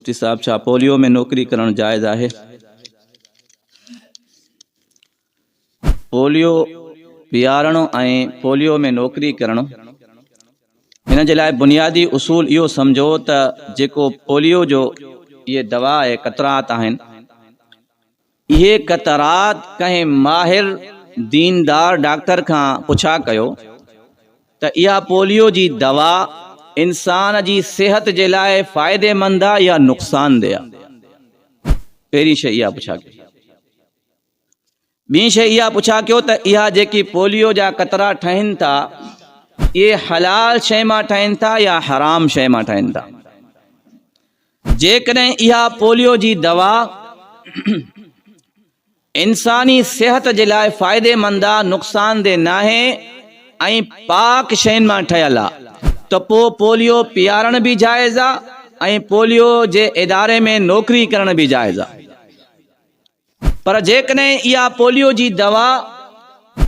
मुफ्ती साहब छा पोलियो में नौकरी करण जायज़ आहे? पोलियो पियारणो ऐं पोलियो में नौकरी करणु इन जे लाइ बुनियादी उसूल इहो सम्झो त जेको पोलियो जो ये दवा आहे क़तरात आहिनि, इहे क़तरात कंहिं माहिर दीनदार डॉक्टर खां पुछा कयो त इहा पोलियो जी दवा इंसान जी सेहत जे लाइ फ़ाइदेमंद आहे या नुक़सानदेह आहे। पहिरीं शइ इहा पुछा कयो। ॿी शइ इहा पुछा कयो त इहा जेकी पोलियो जा क़तरा ठहिनि था इहे हलाल शइ मां ठहिनि था या हराम शइ मां ठहिनि था। जेकॾहिं इहा पोलियो जी दवा इंसानी सेहत जे लाइ फ़ाइदेमंद आहे, नुक़सानदेह नाहे ऐं पाक शयुनि मां ठहियल आहे त पोइ पोलियो पियारण बि जाइज़ आहे ऐं पोलियो जे इदारे में नौकरी करण बि जाइज़ आहे। पर जेकॾहिं इहा पोलियो जी दवा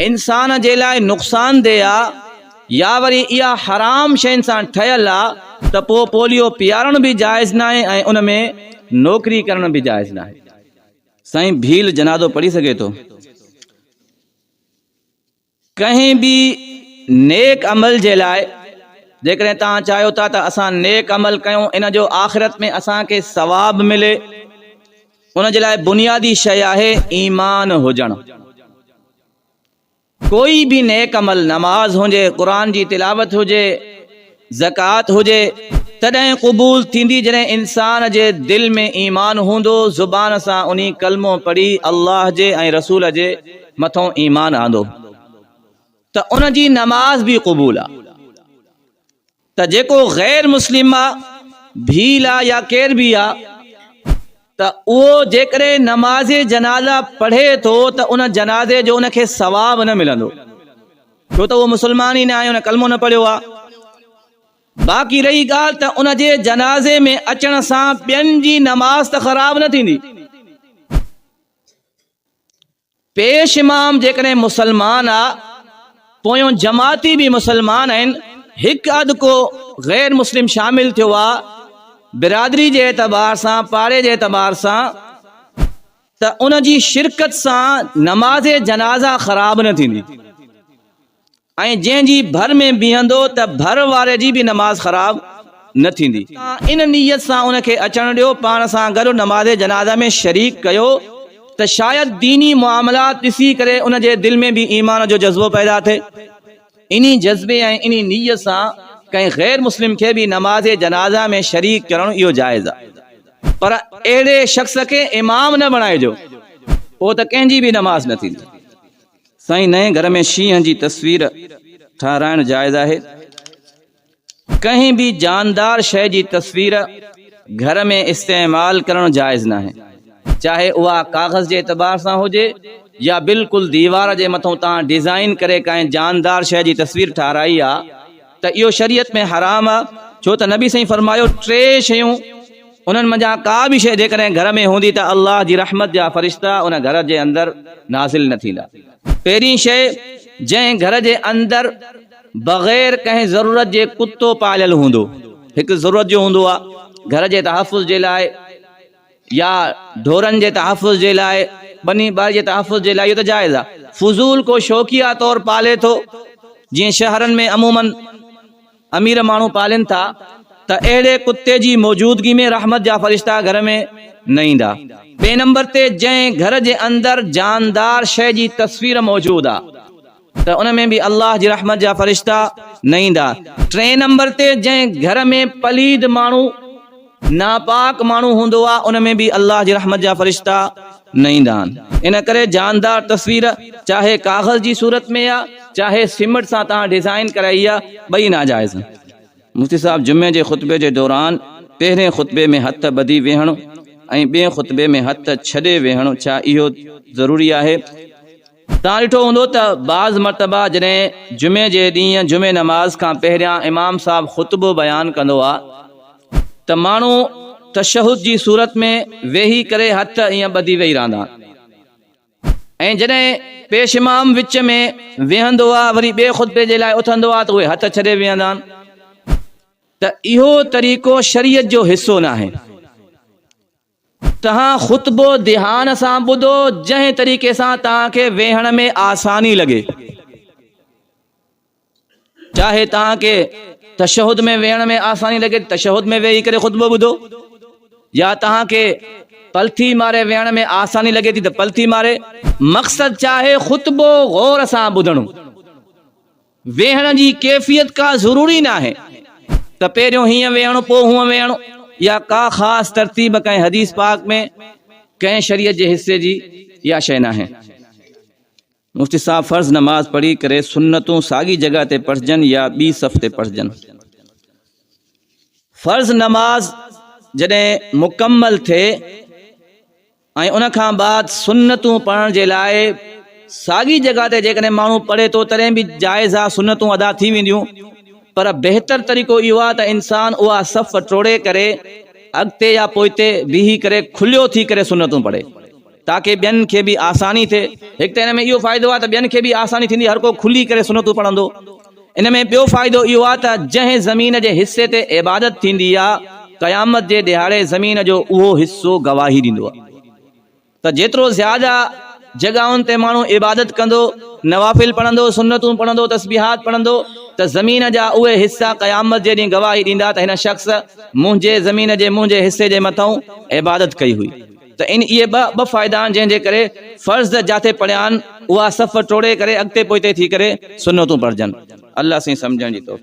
इंसान जे लाइ नुक़सानदेह आहे या वरी इहा हराम शयुनि सां ठहियल आहे त पोइ पोलियो पियारण बि जाइज़ नाहे ऐं उन में नौकरी करण बि जाइज़ नाहे। साईं भील जनाज़ो पढ़ी सघे थो? कंहिं बि नेक अमल जे लाइ जेकॾहिं तव्हां चाहियो था त असां नेक अमल कयूं, इन जो आख़िरत में असांखे सवाब मिले, उन जे लाइ बुनियादी शइ आहे ईमान हुजणु। कोई भी नेक अमल, नमाज हुजे, क़ुरान जी तिलावत हुजे, ज़कात हुजे, तॾहिं क़बूल थींदी जॾहिं इंसान जे दिल में ईमान हूंदो, ज़ुबान सां उन्ही कलमो पढ़ी अल्लाह जे ऐं रसूल जे मथां ईमान आंदो त उन जी नमाज बि क़बूल आहे। त जेको गैर मुस्लिम आहे, भील आहे या केर बि आहे, त उहो जेकॾहिं नमाज़े जनाज़ा पढ़े थो त उन जनाज़े जो उनखे सवाब न मिलंदो, छो त उहो मुस्लमान ई न आहे, उन कलमो न पढ़ियो आहे। बाक़ी रही ॻाल्हि त उन जे जनाज़े में अचण सां ॿियनि जी नमाज़ त ख़राब न थींदी। पेश इमाम जेकॾहिं मुस्लमान आहे, पोयों जमाती बि मुस्लमान आहिनि, हिकु अधु को गैर मुस्लिम शामिल थियो आहे बिरादरी जे एतबार सां, पाड़े जे एतबार सां, त उन जी शिरकत सां नमाज़े जनाज़ा ख़राब न थींदी ऐं जंहिंजी भर में बीहंदो त भर वारे जी बि नमाज ख़राब न थींदी। इन नीयत सां उनखे अचणु ॾियो, पाण सां गॾु नमाज़े जनाज़ा में शरीक कयो त शायदि दीनी मामलात ॾिसी करे उन जे दिल में बि ईमान जो जज़्बो पैदा थिए। इन्ही जज़्बे ऐं इन्ही नीयत सां कंहिं गैर मुस्लिम खे बि नमाज़े जनाज़ा में शरीक करणु इहो जाइज़ आहे। पर अहिड़े शख़्स खे इमाम न बणाइजो, पोइ त कंहिंजी बि नमाज़ न थींदी। साईं नए घर में शींहं जी तस्वीर ठाराइण जाइज़ आहे? कंहिं बि जानदार शइ जी तस्वीर घर में इस्तेमाल करणु जाइज़ न आहे, चाहे उहा कागज़ जे एतबार सां हुजे या बिल्कुलु दीवार जे मथां तव्हां डिज़ाइन करे कंहिं जानदार शइ जी तस्वीर ठाराई आहे त इहो शरीयत में हराम आहे। छो त नबी साईं फरमायो 3 शयूं उन्हनि मंझां का बि शइ जेकॾहिं घर में हूंदी त अल्लाह जी रहमत जा फ़रिश्ता उन घर जे अंदरि नाज़िल न थींदा। पहिरीं शइ, जंहिं घर जे अंदरि बग़ैर कंहिं ज़रूरत जे कुतो पालियल हूंदो, हिकु ज़रूरत जो हूंदो आहे घर जे तहफ़ुज़ जे लाइ या ढोरनि जे तहफ़ुज़ जे लाइ, बनी ॿार जे तहफ़ुज़ जे लाइ, इहो त जाइज़ आहे। फुज़ूल को शौक़िया तौर पाले थो, जीअं शहरनि में अमूमन अमीर माण्हू पालनि था, त अहिड़े कुते जी मौजूदगी में रहमत जा फ़रिश्ता घर में न ईंदा। ॿिए नंबर ते, जंहिं घर जे अंदरि जानदार शइ जी तस्वीर मौजूदु आहे त उन में बि अल्लाह जी रहमत जा फ़रिश्ता न ईंदा। 3 नंबर ते, जंहिं घर में पलीद माण्हू, नापाक माण्हू हूंदो आहे, उन में बि अल्लाह जी रहमत जा फ़रिश्ता न ईंदा आहिनि। इन करे जानदार तस्वीर चाहे कागज़ जी सूरत में आहे, चाहे सीमेंट सां तव्हां डिज़ाइन कराई आहे, ॿई नाजाइज़। मुफ्ती साहब जुमे जे ख़ुतबे जे दौरान पहिरें ख़ुतबे में हथ ॿधी वेहणु ऐं ॿिए ख़ुतबे में हथ छॾे वेहणु, छा इहो ज़रूरी आहे? तव्हां ॾिठो हूंदो त बाज़ मरतबा जॾहिं जुमे जे ॾींहुं जुमे नमाज़ खां पहिरियां इमाम साहब ख़ुतबो बयानु कंदो आहे त माण्हू तशहुद जी सूरत में वेही करे हथ ईअं ॿधी वेही रहंदा, ऐं जॾहिं पेश इमाम विच में वेहंदो आहे, वरी ॿिए ख़ुतबे जे लाइ उथंदो आहे त उहे हथ छॾे वेहंदा आहिनि। त इहो तरीक़ो शरीयत जो हिसो न आहे। तहां ख़ुतबो ध्यान सां ॿुधो, जंहिं तरीक़े सां तव्हांखे वेहण में आसानी लॻे। चाहे तव्हांखे तशहुद में वेहण में आसानी लॻे, तशहुद में वेही करे ख़ुतबो ॿुधो, या तव्हांखे पलथी मारे वेहण में आसानी लॻे थी त पलथी मारे। मक़सद चाहे ख़ुतबो गौर सां ॿुधणो। वेहण जी कैफ़ियत का ज़रूरी न आहे त पहिरियों हीअं वेहणो पोइ हूअं वेहणो, या का ख़ासि तरतीब कंहिं हदीस पाक में कंहिं शरीयत जे हिस्से जी या शइ न आहे। मुफ्ती साहब फ़र्ज़ नमाज पढ़ी करे सुन्नतूं साॻी जॻह ते पढ़जनि या ॿी सफ़ ते पढ़जनि। फ़र्ज़ नमाज जॾहिं मुकम्मल थिए ऐं उन खां बाद सुन्नतूं पढ़ण जे लाइ साॻी जॻह ते जेकॾहिं माण्हू पढ़े थो तॾहिं बि जाइज़ आहे, सुन्नतूं अदा थी वेंदियूं। पर बहितर तरीक़ो इहो आहे त इंसान उहा सफ़ टोड़े करे अॻिते या पोइते बीही करे खुलियो थी करे सुन्नतूं पढ़े, ताकी ॿियनि खे बि आसानी थिए। हिकु त हिन में इहो फ़ाइदो आहे त ॿियनि खे बि आसानी थींदी, हर को खुली करे सुन्नतूं पढ़ंदो। इन में ॿियो फ़ाइदो इहो आहे त जंहिं ज़मीन जे हिसे ते इबादत थींदी आहे, क़यामत जे ॾिहाड़े ज़मीन जो उहो हिसो गवाही ॾींदो आहे। त जेतिरो ज़्यादा जॻहुनि ते माण्हू इबादत कंदो, नवाफ़िल पढ़ंदो, सुन्नतूं पढ़ंदो, तस्बीहात पढ़ंदो, त ज़मीन जा उहे हिसा क़यामत जे ॾींहुं गवाही ॾींदा त हिन शख़्स मुंहिंजे ज़मीन जे मुंहिंजे हिसे जे मथां इबादत कई हुई। त इहे ॿ फ़ाइदा आहिनि जंहिंजे करे फ़र्ज़ जाते पढ़िया आहिनि उहा सफ़ टोड़े करे अॻिते पोइते थी करे सुन्नतूं पढ़जनि। अल्लाह साईं सम्झण जी तौफ़ीक़।